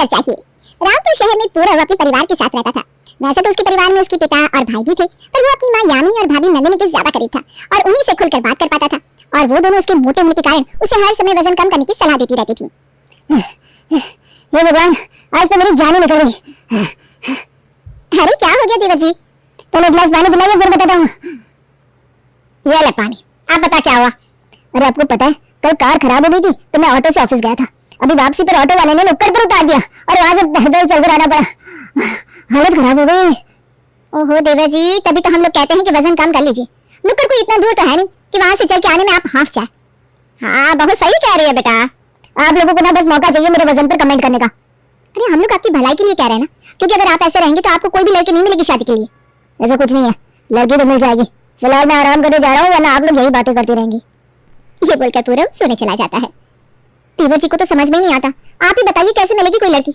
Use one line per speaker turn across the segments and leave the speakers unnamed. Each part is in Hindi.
घर चाहिए। रामपुर शहर में पूरव अपने परिवार के साथ रहता था। वैसे तो उसके परिवार में उसके पिता और भाई भी थे, पर वो अपनी माँ यामिनी और भाभी नंदिनी के ज्यादा करीब था और उन्हीं से खुलकर बात कर पाता था, और वो दोनों उसके मोटे होने के कारण उसे हर समय वजन कम करने की सलाह देती रहती थी। हे भगवान, आज तो मेरी जान ही निकल गई। अरे क्या हो गया देवर जी? पहले गिलास पानी पिलाइए, फिर बताता हूँ। ये ले पानी। आप बता क्या हुआ? अरे आपको पता है, कल कार खराब हो गई थी तो मैं ऑटो से ऑफिस गया था। अभी वापसी पर ऑटो वाले ने नुक्कड़ पर उतार दिया और वहां से पैदल चलकर आना पड़ा। हालत खराब हो गई। ओहो देवर जी, तभी तो हम लोग कहते हैं कि वजन कम कर लीजिए। नुक्कड़ कोई इतना दूर तो है नहीं कि वहां से चल के आने में आप हाफ जाए। हाँ, बहुत सही कह रही है बेटा। आप लोगों को ना बस मौका चाहिए मेरे वजन पर कमेंट करने का। अरे हम लोग आपकी भलाई के लिए कह रहे हैं ना, क्योंकि अगर आप ऐसे रहेंगे तो आपको कोई भी लड़की नहीं मिलेगी शादी के लिए। ऐसा कुछ नहीं है, लड़की तो मिल जाएगी। फिलहाल मैं आराम करने जा रहा हूँ, वरना आप लोग यही बातें करती रहेंगी। ये बोलकर पूरव सोने चला जाता है। देवर जी को तो समझ में नहीं आता। आप ही बताइए कैसे मिलेगी कोई लड़की?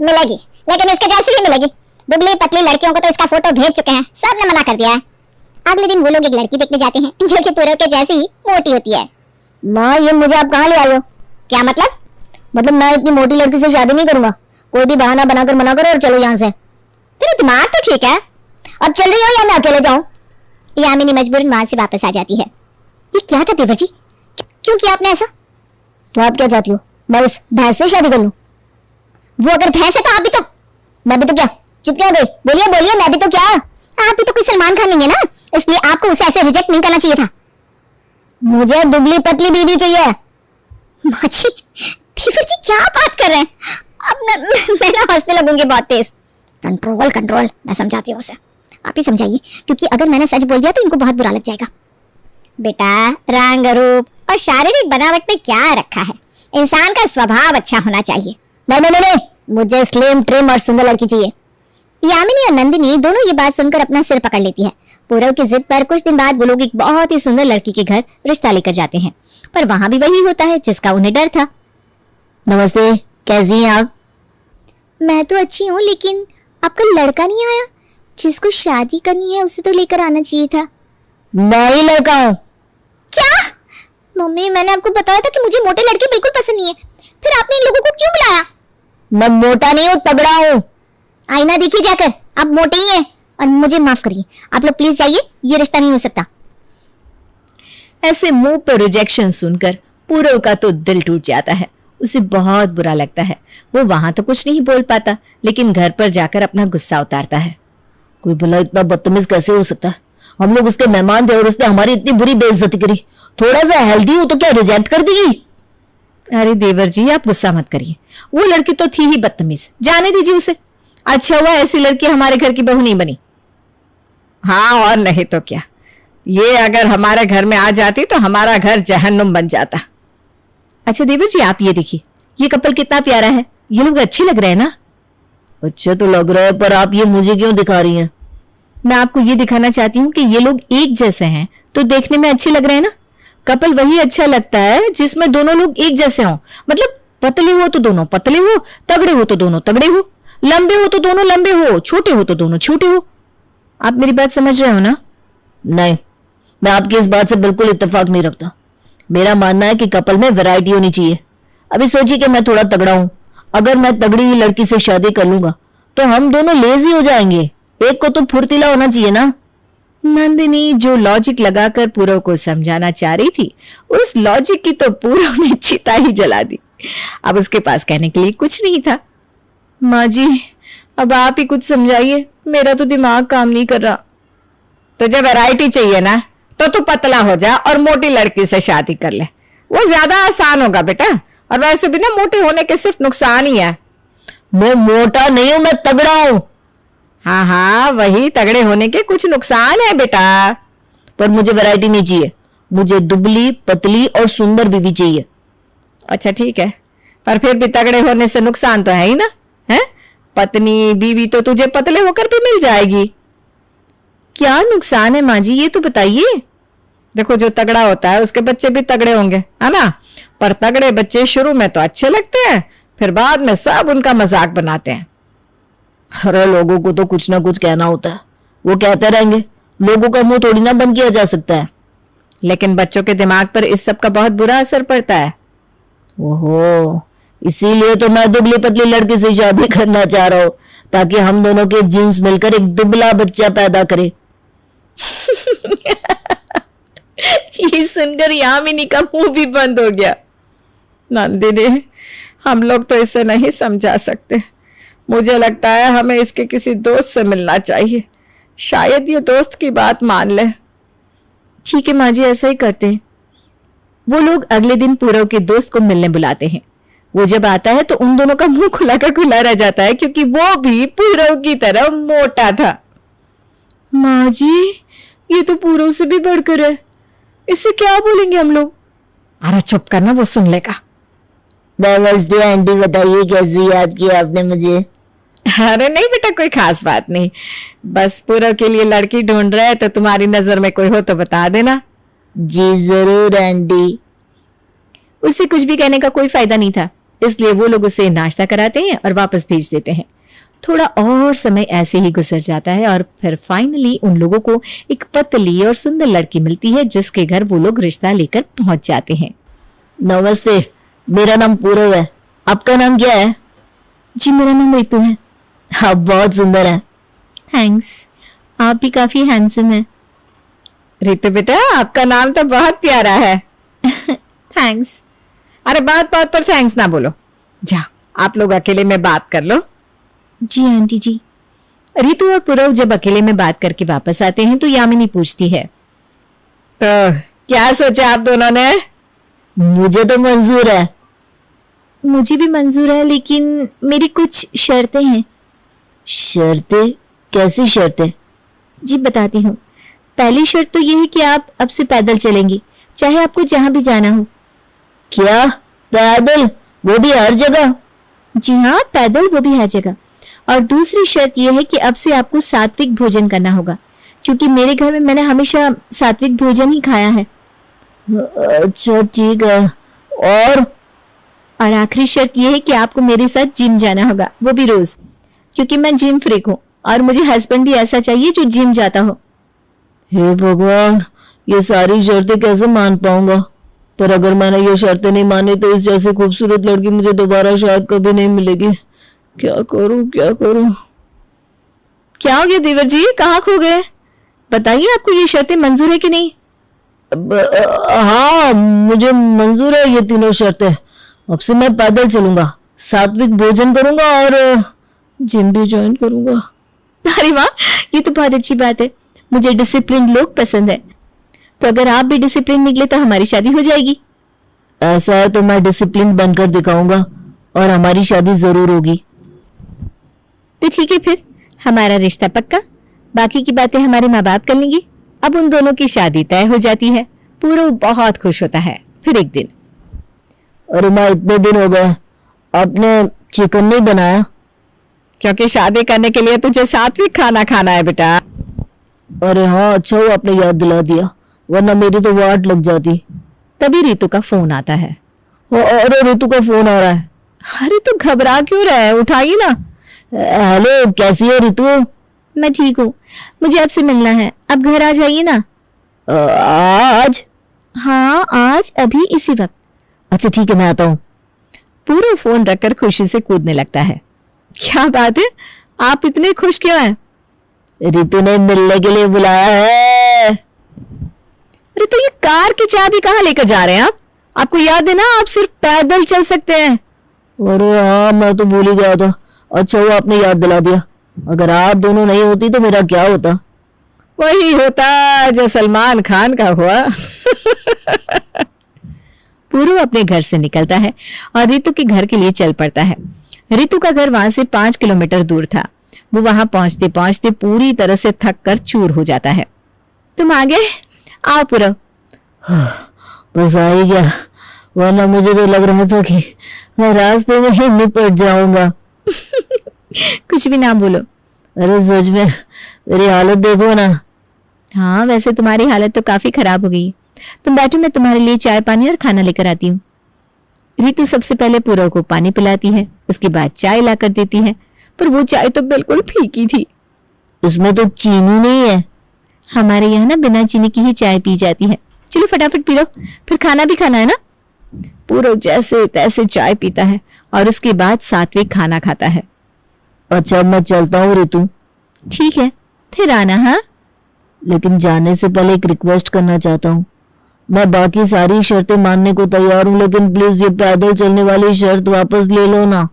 मिलेगी, लेकिन इसके जैसी ही मिलेगी। दुबली पतली लड़कियों को तो इसका फोटो भेज चुके हैं, सब ने मना कर दिया है। अगले दिन वो लोग एक लड़की देखने जाते हैं जो कि पूरव के जैसी ही मोटी होती है। माँ, ये मुझे आप कहाँ ले आई हो? क्या मतलब? मतलब मैं इतनी मोटी लड़की से शादी नहीं करूंगा। कोई भी बहाना बनाकर मना करो और चलो यहाँ से। तेरा दिमाग तो ठीक है। अब चल रही हो या मैं अकेले जाऊं? यामिनी मजबूरन वहां से वापस आ जाती है। ये क्या था देवर जी? क्यों किया आपने ऐसा? तो आप क्या चाहती हो, मैं उस भैंस से शादी कर लूं? वो अगर भैंस है तो आप भी तो। मैं भी तो क्या? चुप क्यों हो गई? बोलिए बोलिए, मैं भी तो क्या? आप भी तो कोई सलमान खान नहीं है ना, इसलिए आपको उसे ऐसे रिजेक्ट नहीं करना चाहिए था। मुझे दुबली पतली बीवी चाहिए। माँ जी, देवर जी क्या बात कर रहे हैं? अब मैं ना हंसने लगूंगी बहुत तेज। कंट्रोल कंट्रोल, मैं समझाती हूँ उसे। आप ही समझाइए, क्योंकि अगर मैंने सच बोल दिया तो इनको बहुत बुरा लग जाएगा। बेटा, रंग रूप और शारीरिक बनावट में क्या रखा है? इंसान का स्वभाव अच्छा होना चाहिए। नहीं नहीं नहीं, मुझे स्लिम ट्रिम और सुंदर लड़की चाहिए। यामिनी और नंदिनी दोनों ये बात सुनकर अपना सिर पकड़ लेती है। पूरव की जिद पर कुछ दिन बाद वो लोग एक बहुत ही सुंदर लड़की के घर रिश्ता लेकर जाते हैं, पर वहां भी वही होता है जिसका उन्हें डर था। नमस्ते, कैसी हैं आप? मैं तो अच्छी हूँ, लेकिन आपका लड़का नहीं आया। जिसको शादी करनी है उसे तो लेकर आना चाहिए था। मैं ही लड़का हूँ। क्या? मम्मी, मैंने आपको बताया था कि मुझे मोटे लड़के बिल्कुल पसंद नहीं है, फिर आपने इन लोगों को क्यों बुलाया? मैं मोटा नहीं हूँ, तगड़ा हूँ। आईना देखिए जाकर, आप मोटे ही हैं। और मुझे माफ करिए, आप लोग प्लीज जाइए, ये रिश्ता नहीं हो सकता।
ऐसे मुंह पर रिजेक्शन सुनकर पूरव का तो दिल टूट जाता है। उसे बहुत बुरा लगता है। वो वहां तो कुछ नहीं बोल पाता, लेकिन घर पर जाकर अपना गुस्सा उतारता है। कोई भला इतना बदतमीज कैसे हो सकता है? हम लोग उसके मेहमान थे और उसने हमारी इतनी बुरी बेइज्जती करी। थोड़ा सा हेल्दी हो तो क्या रिजेक्ट कर देगी?
अरे देवर जी, आप गुस्सा मत करिए। वो लड़की तो थी ही बदतमीज, जाने दीजिए उसे। अच्छा हुआ ऐसी लड़की हमारे घर की बहू नहीं बनी। हाँ, और नहीं तो क्या, ये अगर हमारे घर में आ जाती तो हमारा घर जहन्नुम बन जाता। अच्छा देवर जी, आप ये देखिए, ये कपल कितना प्यारा है। ये लोग अच्छे लग रहे हैं ना?
अच्छे तो लग रहे हैं, पर आप ये मुझे क्यों दिखा रही हैं?
मैं आपको ये दिखाना चाहती हूँ कि ये लोग एक जैसे हैं तो देखने में अच्छे लग रहे हैं ना। कपल वही अच्छा लगता है जिसमें दोनों लोग एक जैसे हों। मतलब पतले हो तो दोनों पतले हो, तगड़े हो तो दोनों तगड़े हो, लंबे हो तो दोनों लंबे हो, छोटे हो तो दोनों छोटे हो। आप मेरी बात समझ रहे हो ना?
नहीं, मैं आपकी इस बात से बिल्कुल इत्तेफाक नहीं रखता। मेरा मानना है कि कपल में वैरायटी होनी चाहिए। अभी सोचिए कि मैं थोड़ा तगड़ा हूं, अगर मैं तगड़ी ही लड़की से शादी कर लूंगा तो हम दोनों लेजी हो जाएंगे। एक को तो फुर्तीला होना चाहिए ना।
नंदिनी जो लॉजिक लगाकर पूरव को समझाना चाह रही थी, उस लॉजिक की तो पूरव ने चिता ही जला दी। अब उसके पास कहने के लिए कुछ नहीं था। माँ जी, अब आप ही कुछ समझाइए, मेरा तो दिमाग काम नहीं कर रहा। तुझे वैरायटी चाहिए ना, तो तू पतला हो जा और मोटी लड़की से शादी कर ले, वो ज्यादा आसान होगा बेटा। और वैसे भी ना मोटे होने के सिर्फ नुकसान ही है।
मैं मोटा नहीं हूं, मैं तगड़ा हूं।
हाँ हाँ, वही, तगड़े होने के कुछ नुकसान है बेटा।
पर मुझे वैरायटी नहीं चाहिए, मुझे दुबली पतली और सुंदर बीवी चाहिए।
अच्छा ठीक है, पर फिर भी तगड़े होने से नुकसान तो है ही ना। है पत्नी बीवी तो तुझे पतले होकर भी मिल जाएगी। क्या नुकसान है माँ जी, ये तो बताइए। देखो, जो तगड़ा होता है उसके बच्चे भी तगड़े होंगे, है ना। पर तगड़े बच्चे शुरू में तो अच्छे लगते हैं, फिर बाद में सब उनका मजाक बनाते हैं।
अरे लोगों को तो कुछ ना कुछ कहना होता है, वो कहते रहेंगे। लोगों का मुंह थोड़ी ना बंद किया जा सकता है।
लेकिन बच्चों के दिमाग पर इस सब का बहुत बुरा असर पड़ता है।
ओहो,
इसीलिए तो मैं दुबली पतली लड़की से शादी करना चाह रहा हूँ, ताकि हम दोनों के जीन्स मिलकर एक दुबला बच्चा पैदा करे।
ये सुनकर यामिनी का मुंह भी बंद हो गया। नंदिनी, हम लोग तो इसे नहीं समझा सकते। मुझे लगता है हमें इसके किसी दोस्त से मिलना चाहिए, शायद ये दोस्त की बात मान ले।
ठीक है माँ जी, ऐसा ही करते हैं। वो लोग अगले दिन पूरव के दोस्त को मिलने बुलाते हैं। वो जब आता है तो उन दोनों का मुंह खुला का खुला रह जाता है, क्योंकि वो भी पूरव की तरह मोटा था। माँ जी, ये तो पूरव से भी बढ़कर है, इससे क्या बोलेंगे हम लोग?
अरे चुप करना, वो सुन लेगा।
नमस्ते आंटी, बताइए कैसे याद किया आपने मुझे?
अरे नहीं बेटा, कोई खास बात नहीं, बस पूरव के लिए लड़की ढूंढ रहे हैं, तो तुम्हारी नजर में कोई हो तो बता देना।
जी जरूर आंटी।
उससे कुछ भी कहने का कोई फायदा नहीं था, इसलिए वो लोग उसे नाश्ता कराते हैं और वापस भेज देते हैं। थोड़ा और समय ऐसे ही गुजर जाता है और फिर फाइनली उन लोगों को एक पतली और सुंदर लड़की मिलती है, जिसके घर वो लोग रिश्ता लेकर पहुंच जाते हैं।
नमस्ते, मेरा नाम पूरव है, आपका नाम क्या है?
जी मेरा नाम रितु है।
आप बहुत सुंदर हैं।
थैंक्स, आप भी काफी हैंडसम हैं। रितु बेटा, आपका नाम तो बहुत प्यारा है। थैंक्स। अरे बात बात पर थैंक्स ना बोलो, जा आप लोग अकेले में बात कर लो।
जी आंटी जी।
रितु और पूरव जब अकेले में बात करके वापस आते हैं तो यामिनी पूछती है, तो क्या सोचा आप दोनों ने?
मुझे तो मंजूर है।
मुझे भी मंजूर है, लेकिन मेरी कुछ शर्तें हैं।
शर्तें? कैसी शर्तें?
जी बताती हूँ। पहली शर्त तो ये है कि आप अब से पैदल चलेंगी, चाहे आपको जहां भी जाना हो।
क्या पैदल? वो भी हर जगह?
जी हाँ, पैदल, वो भी हर जगह। और दूसरी शर्त यह है कि अब से आपको सात्विक भोजन करना होगा, क्योंकि मेरे घर में मैंने हमेशा सात्विक भोजन ही खाया है।
अच्छा ठीक है। और
आखिरी शर्त यह है कि आपको मेरे साथ जिम जाना होगा, वो भी रोज, क्योंकि मैं जिम फ्रीक हूँ और मुझे हस्बैंड भी ऐसा चाहिए जो जिम जाता हो।
हे भगवान, ये सारी शर्तें कैसे मान पाऊंगा? पर अगर मैंने ये शर्तें नहीं मानी तो इस जैसी खूबसूरत लड़की मुझे दोबारा शायद कभी नहीं मिलेगी। क्या करूं क्या करूं?
क्या हो गया देवर जी, कहाँ खो गए? बताइए, आपको ये शर्तें मंजूर है कि नहीं?
हाँ, मुझे मंजूर है ये तीनों शर्तें। अब से मैं पैदल चलूंगा, सात्विक भोजन करूंगा और जिम भी ज्वाइन करूंगा।
अरे वाह, ये तो बहुत अच्छी बात है। मुझे डिसिप्लिन लोग पसंद है, तो अगर आप भी डिसिप्लिन निकले तो हमारी शादी हो जाएगी।
ऐसा है तो मैं डिसिप्लिन बनकर दिखाऊंगा और हमारी शादी जरूर होगी।
तो ठीक है, फिर हमारा रिश्ता पक्का। बाकी की बातें हमारे माँ बाप कर लेंगे। अब उन दोनों की शादी तय हो जाती है। पूरव बहुत खुश होता है। फिर एक दिन,
अरे माँ, इतने दिन हो गए, आपने चिकन नहीं बनाया?
क्योंकि शादी करने के लिए तुझे सात्विक खाना खाना है बेटा।
अरे हाँ, अच्छा हुआ आपने याद दिला दिया, वरना मेरी तो वाट लग जाती।
तभी रितु का फोन आता है।
अरे रितु का फोन आ रहा है।
अरे तो घबरा क्यों रहा है, उठाइए ना।
हेलो, कैसी है रितु?
मैं ठीक हूँ, मुझे आपसे मिलना है, आप घर आ जाइए ना।
आज?
हाँ, आज, अभी, इसी वक्त।
अच्छा ठीक है, मैं आता हूँ।
पूरा फोन रखकर खुशी से कूदने लगता है। क्या बात है, आप इतने खुश क्यों हैं?
रितु ने मिलने के लिए बुलाया है।
अरे तो ये कार की चाबी कहाँ लेकर जा रहे हैं आप? आपको याद है ना, आप सिर्फ पैदल चल सकते हैं।
अरे हाँ, मैं तो भूल ही गया था। अच्छा हुआ आपने याद दिला दिया, अगर आप दोनों नहीं होती तो मेरा क्या होता?
वही होता जो सलमान खान का हुआ। पूर्व अपने घर से निकलता है और रितु के घर के लिए चल पड़ता है। रितु का घर वहां से 5 किलोमीटर दूर था। वो वहां पहुंचते पहुंचते पूरी तरह से थक कर चूर हो जाता है। तुम आ गए, आओ पूरव।
बस आ ही गया, वरना मुझे तो लग रहा था कि मैं रास्ते में ही निपट जाऊंगा।
कुछ भी ना बोलो।
अरे सच में, मेरी हालत देखो ना।
हाँ, वैसे तुम्हारी हालत तो काफी खराब हो गई। तुम बैठो, मैं तुम्हारे लिए चाय पानी और खाना लेकर आती हूँ। रितु सबसे पहले पूरव को पानी पिलाती है, उसके बाद चाय लाकर देती है, पर वो चाय तो बिल्कुल फीकी थी।
इसमें तो चीनी नहीं है।
हमारे यहाँ ना बिना चीनी की ही चाय पी जाती है। चलो फटाफट पी लो, फिर खाना भी खाना है ना।
पूरव जैसे तैसे चाय पीता है और उसके बाद सात्विक खाना खाता है।
अच्छा मैं चलता हूँ रितु।
ठीक है, फिर आना। हाँ,
लेकिन जाने से पहले एक रिक्वेस्ट करना चाहता हूँ। मैं बाकी सारी शर्तें मानने को तैयार हूँ, लेकिन प्लीज ये पैदल चलने वाली शर्त वापस ले लो ना।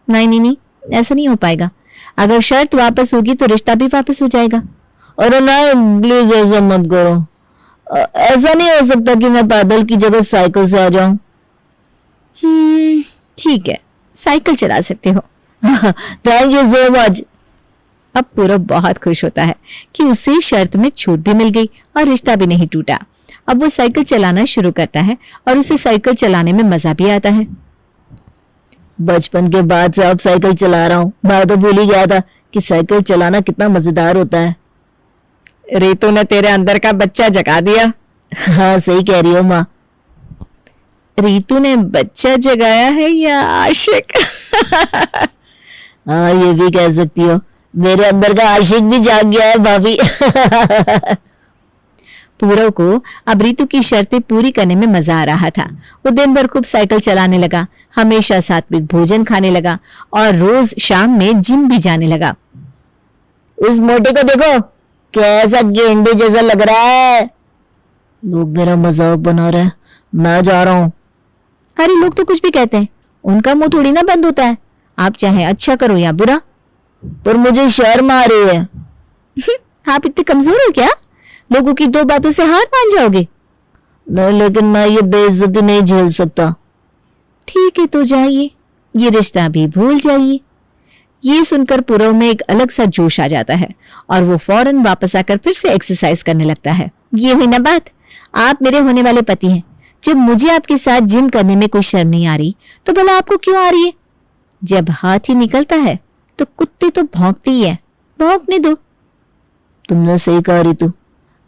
नहीं नहीं नहीं, ऐसा नहीं हो पाएगा। अगर शर्त वापस होगी तो रिश्ता भी वापस हो जाएगा।
अरे नहीं, प्लीज ऐसा मत करो। ऐसा नहीं हो सकता कि मैं पैदल की जगह साइकिल से आ जाऊं।
ठीक है, साइकिल चला सकते हो।
Thank you so much.
अब पूरव बहुत खुश होता है कि उसे शर्त में छूट भी मिल गई और रिश्ता भी नहीं टूटा। अब वो साइकिल चलाना शुरू करता है और उसे साइकिल चलाने में मजा भी आता है।
बचपन के बाद से अब साइकिल चला रहा हूँ। मैं तो भूल ही गया था कि साइकिल चलाना कितना मजेदार होता है।
रितु ने तेरे अंदर का बच्चा जगा दिया।
हाँ सही कह रही हो माँ।
रितु ने बच्चा जगाया है या आशिक?
हाँ ये भी कह सकती हो, मेरे अंदर का आशिक भी जाग गया है भाभी।
पूरव को अब रितु की शर्तें पूरी करने में मजा आ रहा था। वो दिन भर खूब साइकिल चलाने लगा, हमेशा सात्विक भोजन खाने लगा और रोज शाम में जिम भी जाने लगा।
उस मोटे को देखो, कैसा गेंडे जैसा लग रहा है। लोग मेरा मजाक बना रहे हैं, मैं जा रहा हूँ।
अरे लोग तो कुछ भी कहते हैं, उनका मुंह थोड़ी ना बंद होता है। आप चाहे अच्छा करो या बुरा।
पर मुझे शर्म आ रही है।
आप इतने कमजोर हो क्या? लोगों की दो बातों से हार मान जाओगे?
नहीं, लेकिन मैं ये बेइज्जती नहीं झेल सकता।
ठीक है तो जाइए, ये रिश्ता भी भूल जाइए। ये सुनकर पूरव में एक अलग सा जोश आ जाता है और वो फौरन वापस आकर फिर से एक्सरसाइज करने लगता है। ये हुई ना बात, आप मेरे होने वाले पति हैं। जब मुझे आपके साथ जिम करने में कोई शर्म नहीं आ रही तो भला आपको क्यों आ रही है? जब हाथी निकलता है तो कुत्ते तो भौंकते ही है, भौंकने दो।
तुमने सही कहा रितु,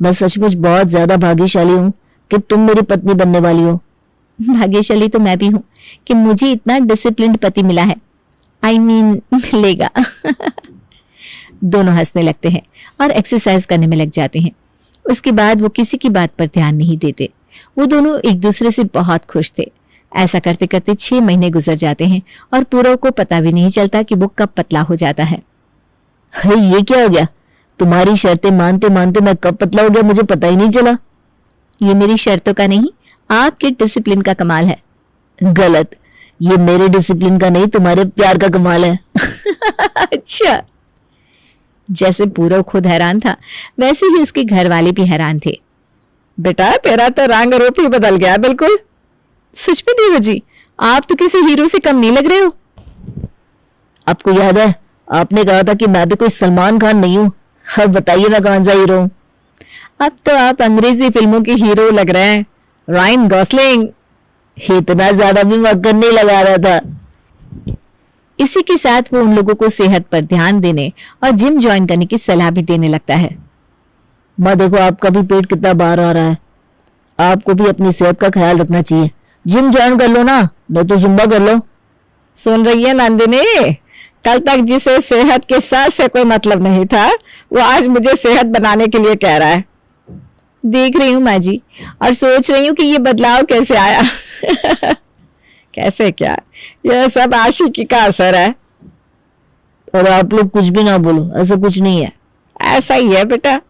मैं सचमुच बहुत ज्यादा भाग्यशाली हूँ कि तुम मेरी पत्नी बनने वाली हो।
भाग्यशाली तो मैं भी हूँ कि मुझे इतना डिसिप्लिन्ड पति मिला है। मिलेगा। दोनों हंसने लगते हैं और एक्सरसाइज करने में लग जाते हैं। उसके बाद वो किसी की बात पर ध्यान नहीं देते। वो दोनों एक दूसरे से बहुत खुश थे। ऐसा करते करते 6 महीने गुजर जाते हैं और पूरव को पता भी नहीं चलता कि वो कब पतला हो जाता है।
अरे ये क्या हो गया? तुम्हारी शर्तें मानते मानते मैं कब पतला हो गया मुझे पता ही नहीं चला।
ये मेरी शर्तों का नहीं, आपके डिसिप्लिन का कमाल है।
गलत, ये मेरे डिसिप्लिन का नहीं, तुम्हारे प्यार का कमाल है।
अच्छा। जैसे पूरव खुद हैरान था वैसे ही उसके घर वाले भी हैरान थे। बेटा तेरा तो रंग रूप ही बदल गया बिल्कुल। सच में देव जी, आप तो किसी हीरो से कम नहीं लग रहे हो।
आपको याद है आपने कहा था कि मैं भी कोई सलमान खान नहीं हूँ। अब बताइए मैं कौन सा हीरो हूँ?
अब तो आप अंग्रेजी फिल्मों के हीरो लग रहे हैं, रायन गॉसलिंग।
इतना ज्यादा भी मक्खन नहीं लगा रहा था।
इसी के साथ वो उन लोगों को सेहत पर ध्यान देने और जिम ज्वाइन करने की सलाह भी देने लगता है।
माँ देखो, आपका भी पेट कितना बाहर आ रहा है, आपको भी अपनी सेहत का ख्याल रखना चाहिए। जिम ज्वाइन कर लो ना, नहीं तो जुम्बा कर लो।
सुन रही है नंदिनी, कल तक जिसे सेहत के साथ से कोई मतलब नहीं था वो आज मुझे सेहत बनाने के लिए कह रहा है। देख रही हूँ माँ जी और सोच रही हूँ कि ये बदलाव कैसे आया। कैसे क्या, यह सब आशिकी का असर है।
और आप लोग कुछ भी ना बोलो, ऐसा कुछ नहीं है।
ऐसा ही है बेटा।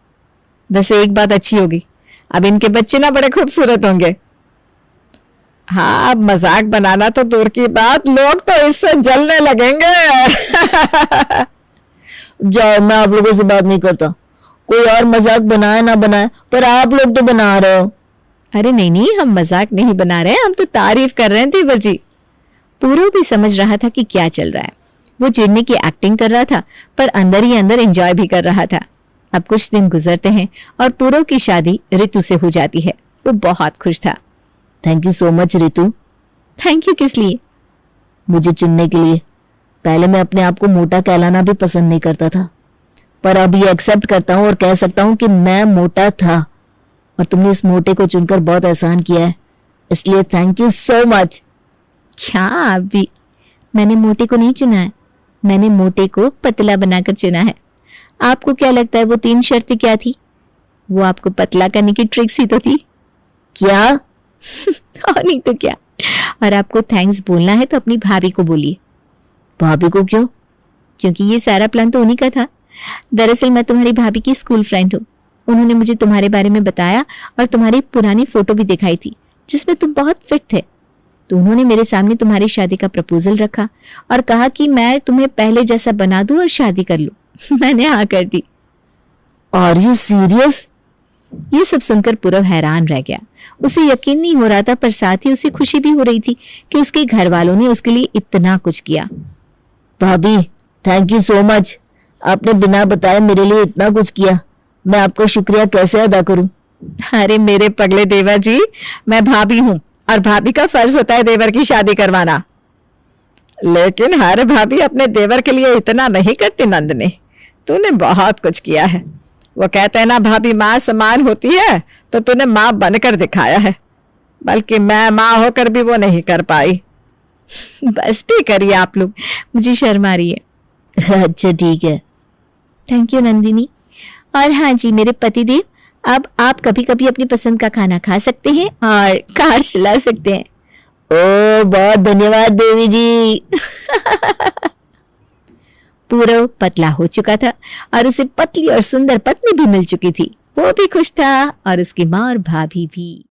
वैसे एक बात अच्छी होगी, अब इनके बच्चे ना बड़े खूबसूरत होंगे। हाँ, अब मजाक बनाना तो दूर की बात, लोग तो इससे जलने लगेंगे।
जाओ, मैं आप लोगों से बात नहीं करता। कोई और मजाक बनाए ना बनाए, पर आप लोग तो बना रहे हो।
अरे नहीं नहीं, हम मजाक नहीं बना रहे, हम तो तारीफ कर रहे हैं देवर जी। पूरव भी समझ रहा था कि क्या चल रहा है। वो चिढ़ने की एक्टिंग कर रहा था पर अंदर ही अंदर एंजॉय भी कर रहा था। अब कुछ दिन गुजरते हैं और पूरव की शादी रितु से हो जाती है। वो बहुत खुश था।
Thank you so much Ritu.
Thank you किस लिए?
मुझे चुनने के लिए। पहले मैं अपने आप को मोटा कहलाना भी पसंद नहीं करता था, पर अब ये एक्सेप्ट करता हूँ और कह सकता हूँ कि मैं मोटा था और तुमने इस मोटे को चुनकर बहुत एहसान किया है, इसलिए थैंक यू सो मच।
क्या आप भी? मैंने मोटे को नहीं चुना है, मैंने मोटे को पतला बनाकर चुना है। आपको क्या लगता है वो 3 शर्तें क्या थी? वो आपको पतला करने की ट्रिक्स ही तो थी।
क्या?
और नहीं तो क्या।
और आपको थैंक्स बोलना है तो अपनी भाभी को बोलिए।
भाभी को क्यों?
क्योंकि ये सारा प्लान तो उन्हीं का था। दरअसल मैं तुम्हारी भाभी की स्कूल फ्रेंड हूँ। उन्होंने मुझे तुम्हारे बारे में बताया और तुम्हारी पुरानी फोटो भी दिखाई थी जिसमें तुम बहुत फिट थे। तो उन्होंने मेरे सामने तुम्हारी शादी का प्रपोजल रखा और कहा कि मैं तुम्हें पहले जैसा बना दूं और शादी कर लूं। मैंने हाँ कर दी।
Are you serious?
ये सब सुनकर पूरव हैरान रह गया। उसे यकीन नहीं हो रहा था, पर साथ ही उसे खुशी भी हो रही थी कि उसके घर वालों ने उसके लिए इतना कुछ किया।
भाभी, थैंक यू सो मच। आपने बिना बताए मेरे लिए इतना कुछ किया। मैं आपका शुक्रिया कैसे अदा करूं?
अरे मेरे पगले देवर जी, मैं भाभी हूँ और भाभी का फर्ज होता है देवर की शादी करवाना। लेकिन हर भाभी अपने देवर के लिए इतना नहीं करती नंदनी। तूने बहुत कुछ किया है। वो कहते हैं ना, भाभी माँ समान होती है, तो तूने माँ बनकर दिखाया है। बल्कि मैं माँ होकर भी वो नहीं कर पाई। बस ठीक करिए आप लोग, मुझे शर्म आ रही है।
अच्छा ठीक है।
Thank you Nandini. और हाँ जी मेरे पतिदेव, अब आप कभी कभी अपनी पसंद का खाना खा सकते हैं और कार चला सकते हैं।
ओ बहुत धन्यवाद देवी जी।
पूरव पतला हो चुका था और उसे पतली और सुंदर पत्नी भी मिल चुकी थी। वो भी खुश था और उसकी माँ और भाभी भी।